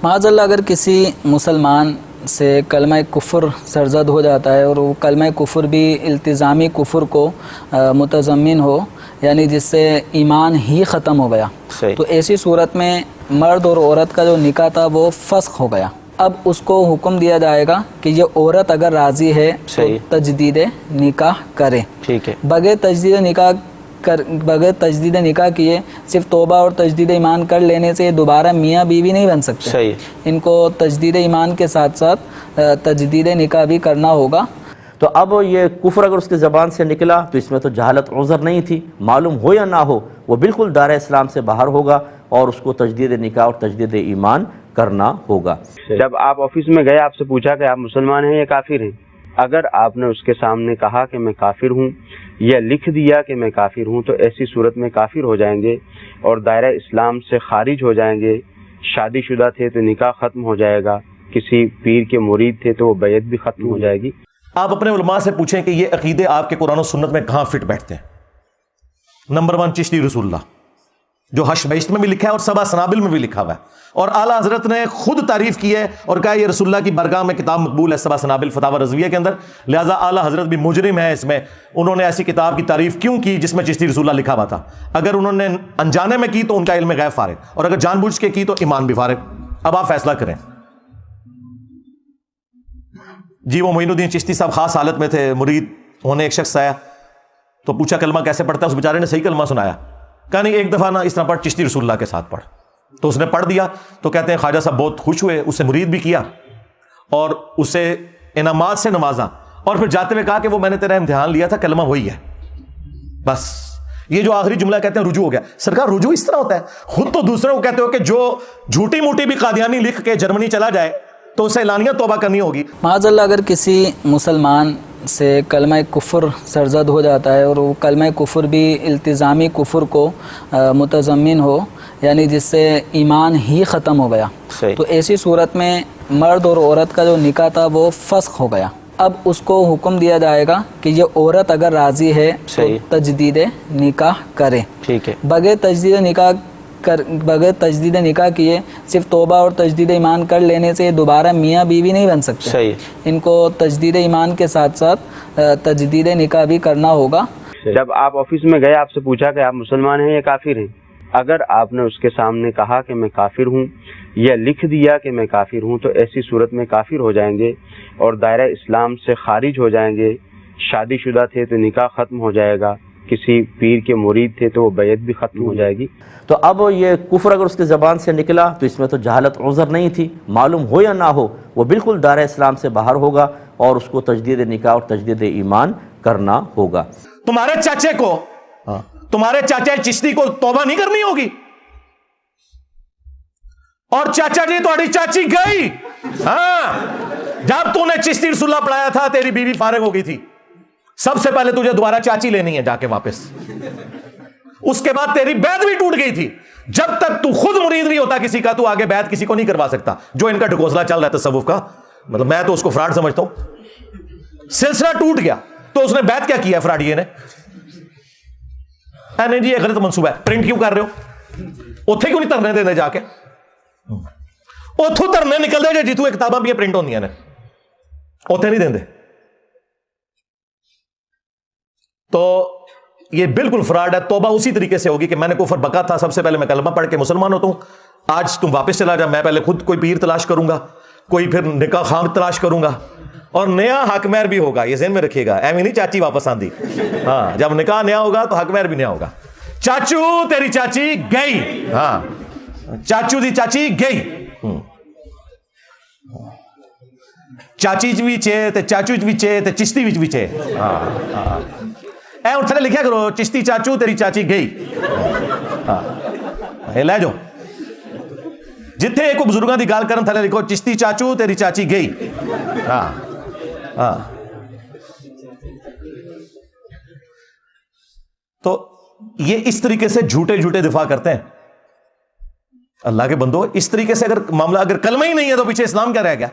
معاذ اللہ اگر کسی مسلمان سے کلمہ کفر سرزد ہو جاتا ہے اور وہ کلمہ کفر بھی التزامی کفر کو متضمن ہو، یعنی جس سے ایمان ہی ختم ہو گیا، تو ایسی صورت میں مرد اور عورت کا جو نکاح تھا وہ فسخ ہو گیا۔ اب اس کو حکم دیا جائے گا کہ یہ عورت اگر راضی ہے تو تجدید نکاح کرے۔ ٹھیک ہے، بغیر تجدید نکاح کیے صرف توبہ اور تجدید ایمان کر لینے سے دوبارہ میاں بیوی نہیں بن سکتے، ان کو تجدید ایمان کے ساتھ ساتھ تجدید نکاح بھی کرنا ہوگا۔ تو اب یہ کفر اگر اس کی زبان سے نکلا تو اس میں تو جہالت عذر نہیں تھی، معلوم ہو یا نہ ہو وہ بالکل دائرہ اسلام سے باہر ہوگا اور اس کو تجدید نکاح اور تجدید ایمان کرنا ہوگا۔ جب آپ آفس میں گئے، آپ سے پوچھا کہ آپ مسلمان ہیں یا کافر ہیں، اگر آپ نے اس کے سامنے کہا کہ میں کافر ہوں یا لکھ دیا کہ میں کافر ہوں، تو ایسی صورت میں کافر ہو جائیں گے اور دائرہ اسلام سے خارج ہو جائیں گے۔ شادی شدہ تھے تو نکاح ختم ہو جائے گا، کسی پیر کے مرید تھے تو وہ بیعت بھی ختم ہو جائے گی۔ آپ اپنے علماء سے پوچھیں کہ یہ عقیدے آپ کے قرآن و سنت میں کہاں فٹ بیٹھتے ہیں۔ نمبر 1 چشتی رسول اللہ، جو حشر بہشت میں بھی لکھا ہے اور سبع سنابل میں بھی لکھا ہوا ہے، اور اعلیٰ حضرت نے خود تعریف کی ہے اور کہا یہ رسول اللہ کی بارگاہ میں کتاب مقبول ہے سبع سنابل فتاوی رضویہ کے اندر، لہٰذا اعلیٰ حضرت بھی مجرم ہے اس میں۔ انہوں نے ایسی کتاب کی تعریف کیوں کی جس میں چشتی رسول اللہ لکھا ہوا تھا؟ اگر انہوں نے انجانے میں کی تو ان کا علم غیب فارغ، اور اگر جان بوجھ کے کی تو ایمان بھی فارغ۔ اب آپ فیصلہ کریں۔ جی وہ معین الدین چشتی صاحب خاص حالت میں تھے، مرید ہونے ایک شخص آیا تو پوچھا کلمہ کیسے پڑھتا ہے؟ اس بیچارے نے صحیح کلمہ سنایا، کہا نہیں ایک دفعہ نا اس طرح پڑھ، چشتی رسول اللہ کے ساتھ پڑھ۔ تو اس نے پڑھ دیا تو کہتے ہیں خواجہ صاحب بہت خوش ہوئے، اسے مرید بھی کیا اور اسے انعامات سے نوازا، اور پھر جاتے ہوئے کہا کہ وہ میں نے تیرا امتحان لیا تھا، کلمہ وہی ہے بس۔ یہ جو آخری جملہ کہتے ہیں رجوع ہو گیا۔ سرکار رجوع اس طرح ہوتا ہے، خود تو دوسروں کو کہتے ہو کہ جو جھوٹی موٹی بھی قادیانی لکھ کے جرمنی چلا جائے تو اسے اعلانیہ توبہ کرنی ہوگی۔ معاذ اللہ اگر کسی مسلمان سے کلمہ کفر سرزد ہو جاتا ہے اور وہ کلمہ کفر بھی التزامی کفر کو متضمن ہو، یعنی جس سے ایمان ہی ختم ہو گیا، تو ایسی صورت میں مرد اور عورت کا جو نکاح تھا وہ فسخ ہو گیا۔ اب اس کو حکم دیا جائے گا کہ یہ عورت اگر راضی ہے تو تجدید نکاح کرے۔ ٹھیک ہے، بغیر تجدید نکاح کیے صرف توبہ اور تجدید ایمان کر لینے سے دوبارہ میاں بیوی نہیں بن سکتے، ان کو تجدید ایمان کے ساتھ ساتھ تجدید نکاح بھی کرنا ہوگا۔ جب آپ آفس میں گئے، آپ سے پوچھا کہ آپ مسلمان ہیں یا کافر ہیں، اگر آپ نے اس کے سامنے کہا کہ میں کافر ہوں یا لکھ دیا کہ میں کافر ہوں، تو ایسی صورت میں کافر ہو جائیں گے اور دائرہ اسلام سے خارج ہو جائیں گے۔ شادی شدہ تھے تو نکاح ختم ہو جائے گا، کسی پیر کے مرید تھے تو وہ بیعت بھی ختم ہو جائے گی۔ تو اب یہ کفر اگر اس کی زبان سے نکلا تو اس میں تو جہالت عذر نہیں تھی، معلوم ہو یا نہ ہو وہ بالکل دائرہ اسلام سے باہر ہوگا اور اس کو تجدید نکاح اور تجدید ایمان کرنا ہوگا۔ تمہارے چاچے کو، تمہارے چاچا چشتی کو توبہ نہیں کرنی ہوگی؟ اور چاچا جی تمہاری چاچی گئی، ہاں جب تو نے چشتی رسول اللہ پڑھایا تھا تیری بیوی فارغ ہو گئی تھی، سب سے پہلے تجھے دوبارہ چاچی لینی ہے جا کے واپس، اس کے بعد تیری بیعت بھی ٹوٹ گئی تھی۔ جب تک تو خود مرید نہیں ہوتا کسی کا تو آگے بیعت کسی کو نہیں کروا سکتا۔ جو ان کا ڈھکوسلا چل رہا ہے تصوف کا، مطلب میں تو اس کو فراڈ سمجھتا ہوں، سلسلہ ٹوٹ گیا تو اس نے بیعت کیا کیا فراڈیے نے؟ نہیں جی یہ غلط منصوبہ ہے، پرنٹ کیوں کر رہے ہو؟ اتھے کیوں نہیں ترنے دے جا کے؟ اتھوں ترنے نکل دے جی تو کتاباں بھی پرنٹ ہوندیاں نے، اتھے نہیں دیں۔ تو یہ بالکل فراڈ ہے۔ توبہ اسی طریقے سے ہوگی کہ میں نے کفر بکا تھا، سب سے پہلے میں کلمہ پڑھ کے مسلمان ہوتا ہوں، آج تم واپس چلا جا، میں پہلے خود کوئی پیر تلاش کروں گا، کوئی پھر نکاح خام تلاش کروں گا، اور نیا حق مہر بھی ہوگا، یہ ذہن میں رکھیے گا، ایویں نہیں چاچی واپس آندی، ہاں جب نکاح نیا ہوگا تو حق مہر بھی نیا ہوگا۔ چاچو تیری چاچی گئی، ہاں چاچو دی چاچی گئی، چاچی بھی چے تے چاچو بھی چے تے چشتی بھی چے، ہاں اے اور تھلے لکھیا کرو چشتی چاچو تیری چاچی گئی، ہاں لے جاؤ جتھے ایک بزرگاں دی گال کرن تھلے لکھو چشتی چاچو تیری چاچی گئی، ہاں ہاں۔ تو یہ اس طریقے سے جھوٹے جھوٹے دفاع کرتے ہیں۔ اللہ کے بندو اس طریقے سے اگر معاملہ اگر کلمہ ہی نہیں ہے تو پیچھے اسلام کیا رہ گیا؟